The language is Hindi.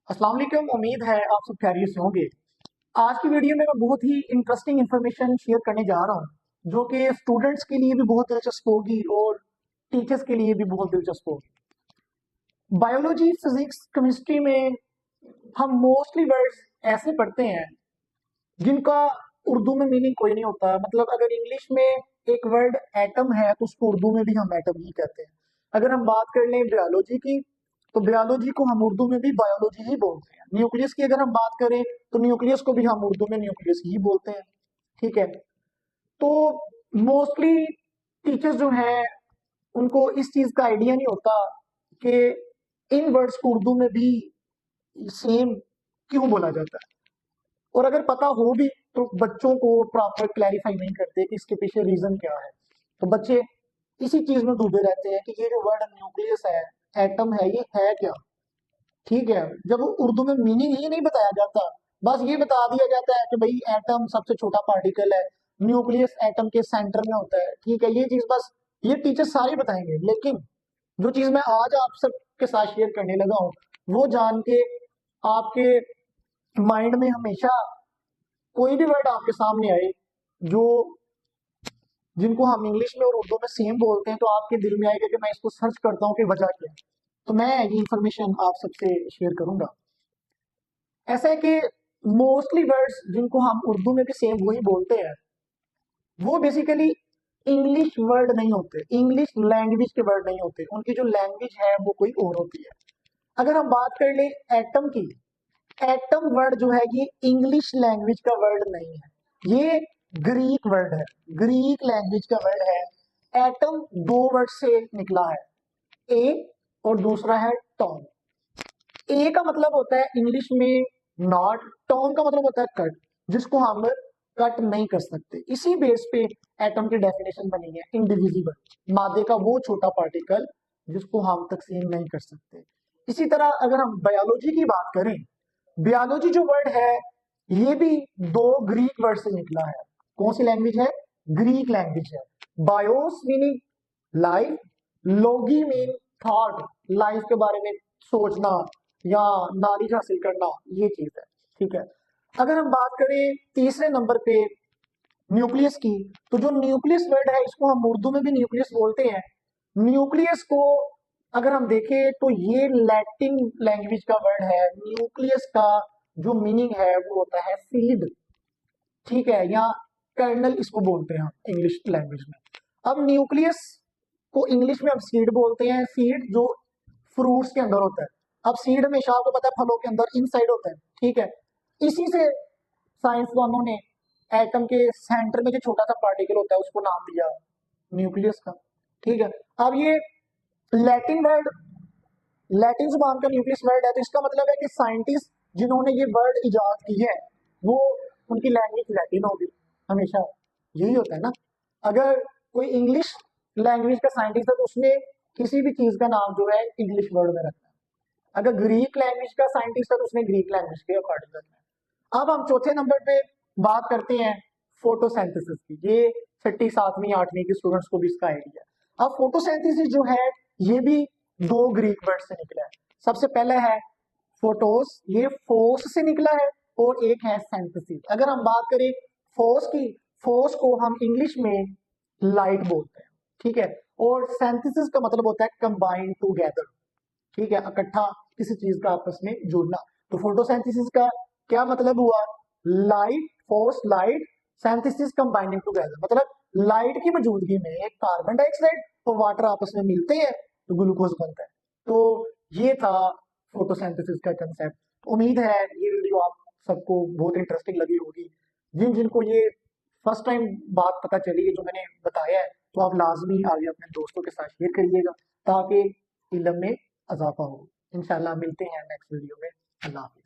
अस्सलाम वालेकुम। उम्मीद है आप सब खैरियत से होंगे। आज की वीडियो में मैं बहुत ही इंटरेस्टिंग इन्फॉर्मेशन शेयर करने जा रहा हूँ जो कि स्टूडेंट्स के लिए भी बहुत दिलचस्प होगी और टीचर्स के लिए भी बहुत दिलचस्प होगी। बायोलॉजी, फिजिक्स, केमिस्ट्री में हम मोस्टली वर्ड्स ऐसे पढ़ते हैं जिनका उर्दू में मीनिंग कोई नहीं होता। मतलब अगर इंग्लिश में एक वर्ड एटम है तो उसको उर्दू में भी हम एटम ही कहते हैं। अगर हम बात कर लें बायोलॉजी की तो बायोलॉजी को हम उर्दू में भी बायोलॉजी ही बोलते हैं। न्यूक्लियस की अगर हम बात करें तो न्यूक्लियस को भी हम उर्दू में न्यूक्लियस ही बोलते हैं। ठीक है, तो मोस्टली टीचर्स जो हैं उनको इस चीज का आइडिया नहीं होता कि इन वर्ड्स को उर्दू में भी सेम क्यों बोला जाता है। और अगर पता हो भी तो बच्चों को प्रॉपर क्लैरिफाई नहीं करते कि इसके पीछे रीजन क्या है। तो बच्चे इसी चीज में डूबे रहते हैं कि ये जो वर्ड न्यूक्लियस है, एटम है, ये है क्या। ठीक है, जब उर्दू में मीनिंग ही नहीं बताया जाता, बस ये बता दिया जाता है कि भाई एटम सबसे छोटा पार्टिकल है, न्यूक्लियस एटम के सेंटर में होता है। ठीक है, ये चीज बस ये टीचर सारे बताएंगे, लेकिन जो चीज मैं आज आप सबके साथ शेयर करने लगा हूँ वो जान के आपके माइंड में हमेशा कोई भी वर्ड आपके सामने आए जो जिनको हम इंग्लिश में और उर्दू में सेम बोलते हैं तो आपके दिल में आएगा कि मैं इसको सर्च करता हूँ कि वजह क्या है। तो मैं ये इंफॉर्मेशन आप सबसे शेयर करूंगा। ऐसा है कि मोस्टली वर्ड्स जिनको हम उर्दू में भी सेम वही बोलते हैं वो बेसिकली इंग्लिश वर्ड नहीं होते, इंग्लिश लैंग्वेज के वर्ड नहीं होते। उनकी जो लैंग्वेज है वो कोई और होती है। अगर हम बात कर ले एटम की, एटम वर्ड जो है ये इंग्लिश लैंग्वेज का वर्ड नहीं है, ये ग्रीक वर्ड है, ग्रीक लैंग्वेज का वर्ड है। एटम दो वर्ड से निकला है, ए और दूसरा है टॉम। ए का मतलब होता है इंग्लिश में नॉट, टॉम का मतलब होता है कट, जिसको हम कट नहीं कर सकते। इसी बेस पे एटम की डेफिनेशन बनी है इंडिविजिबल, मादे का वो छोटा पार्टिकल जिसको हम तकसीम नहीं कर सकते। इसी तरह अगर हम बायोलॉजी की बात करें, बायोलॉजी जो वर्ड है ये भी दो ग्रीक वर्ड से निकला है। कौन सी लैंग्वेज है? ग्रीक लैंग्वेज है। बायोस मीनिंग लाइफ, लोगी मीन थॉट, लाइफ के बारे में सोचना या नॉलेज हासिल करना, ये चीज है। ठीक है, अगर हम बात करें तीसरे नंबर पे न्यूक्लियस की, तो जो न्यूक्लियस वर्ड है इसको हम उर्दू में भी न्यूक्लियस बोलते हैं। न्यूक्लियस को अगर हम देखें तो ये लैटिन लैंग्वेज का वर्ड है। न्यूक्लियस का जो मीनिंग है वो होता है सीड। ठीक है, या कर्नल इसको बोलते हैं हम इंग्लिश लैंग्वेज में। अब न्यूक्लियस को इंग्लिश में हम सीड बोलते हैं। सीड जो फ्रूट्स के अंदर होता है। अब सीड हमेशा आपको पता है फलों के अंदर इनसाइड होता है। ठीक है, इसी से साइंसदानों ने एटम के सेंटर में जो छोटा सा पार्टिकल होता है उसको नाम दिया न्यूक्लियस का। ठीक है, अब ये लैटिन वर्ड, लैटिन जुबान का न्यूक्लियस वर्ड है, तो इसका मतलब है कि साइंटिस्ट जिन्होंने ये वर्ड इजाद की है वो उनकी लैंग्वेज लैटिन होगी। हमेशा यही होता है ना। अगर कोई इंग्लिश लैंग्वेज का साइंटिस्ट है तो उसने किसी भी चीज का नाम जो है इंग्लिश वर्ड में रखना है। अगर ग्रीक लैंग्वेज का साइंटिस्ट है तो उसने ग्रीक लैंग्वेज के अकॉर्डिंग रखना है। अब हम चौथे नंबर पे बात करते हैं फोटोसिंथेसिस की। ये छठी सातवीं आठवीं के स्टूडेंट्स को भी इसका आइडिया है। अब फोटोसिंथेसिस जो है ये भी दो ग्रीक वर्ड से निकला है। सबसे पहला है फोटोस, ये फोर्स से निकला है, और एक है सिंथेसिस। अगर हम बात करें फोर्स की, फोर्स को हम इंग्लिश में लाइट बोलते हैं। ठीक है, और सिंथेसिस का मतलब होता है कंबाइन टूगेदर। ठीक है, इकट्ठा किसी चीज का आपस में जोड़ना। तो फोटोसिंथेसिस का क्या मतलब हुआ? Light, force light, synthesis combining together, मतलब लाइट की मौजूदगी में कार्बन डाइऑक्साइड और वाटर आपस में मिलते हैं तो ग्लूकोज बनता है। तो ये था फोटोसिंथेसिस का कंसेप्ट। उम्मीद है ये वीडियो आप सबको बहुत इंटरेस्टिंग लगी होगी। जिन जिनको ये फर्स्ट टाइम बात पता चली है जो मैंने बताया है, तो आप लाजमी आगे अपने दोस्तों के साथ शेयर करिएगा ताकि इल्म में इजाफा हो। इंशाल्लाह मिलते हैं नेक्स्ट वीडियो में। अल्लाह हाफिज़।